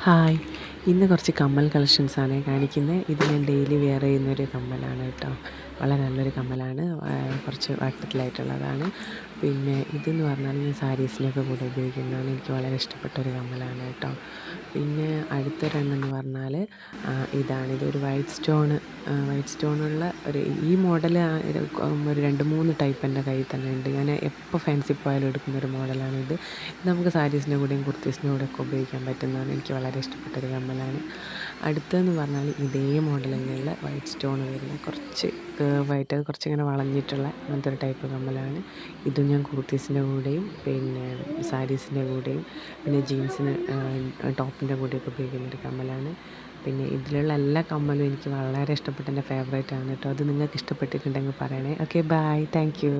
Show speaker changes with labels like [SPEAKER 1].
[SPEAKER 1] Hi, ഇന്ന് കുറച്ച് കമ്മൽ കളക്ഷൻസാണ് കാണിക്കുന്നത്. ഇത് ഞാൻ ഡെയിലി വെയർ ചെയ്യുന്നൊരു കമ്മലാണ് കേട്ടോ. വളരെ നല്ലൊരു കമ്മലാണ്. കുറച്ച് വട്ടത്തിലായിട്ടുള്ളതാണ്. പിന്നെ ഇതെന്ന് പറഞ്ഞാൽ ഞാൻ സാരീസിലൊക്കെ കൂടെ ഉപയോഗിക്കുന്നതാണ്. എനിക്ക് വളരെ ഇഷ്ടപ്പെട്ട ഒരു കമ്മലാണ് കേട്ടോ. പിന്നെ അടുത്തൊരെണ്ണമെന്ന് പറഞ്ഞാൽ ഇതാണ്. ഇതൊരു വൈറ്റ് സ്റ്റോണുള്ള ഈ മോഡൽ ഒരു 2-3 ടൈപ്പ് എൻ്റെ കയ്യിൽ തന്നെ ഉണ്ട്. ഞാൻ എപ്പോൾ ഫാൻസി പോയാലും എടുക്കുന്നൊരു മോഡലാണിത്. ഇത് നമുക്ക് സാരീസിൻ്റെ കൂടെയും കുർത്തീസിൻ്റെ കൂടെയൊക്കെ ഉപയോഗിക്കാൻ പറ്റുന്നതാണ്. എനിക്ക് വളരെ ഇഷ്ടപ്പെട്ടൊരു കമ്മലാണ്. അടുത്തതെന്ന് പറഞ്ഞാൽ ഇതേ മോഡൽ തന്നെയുള്ള വൈറ്റ് സ്റ്റോൺ വരുന്ന കുറച്ച് കേർവായിട്ട് കുറച്ചിങ്ങനെ വളഞ്ഞിട്ടുള്ള അങ്ങനത്തെ ഒരു ടൈപ്പ് കമ്മലാണ്. ഇതും ഞാൻ കുർത്തീസിൻ്റെ കൂടെയും പിന്നെ സാരീസിൻ്റെ കൂടെയും പിന്നെ ജീൻസിന് ടോപ്പിൻ്റെ കൂടെയൊക്കെ ഉപയോഗിക്കുന്നൊരു കമ്മലാണ്. പിന്നെ ഇതിലുള്ള എല്ലാ കമ്മലും എനിക്ക് വളരെ ഇഷ്ടപ്പെട്ട എൻ്റെ ഫേവറേറ്റ് ആണ് കേട്ടോ. അത് നിങ്ങൾക്ക് ഇഷ്ടപ്പെട്ടിട്ടുണ്ടെങ്കിൽ പറയണേ. Okay, bye, thank U.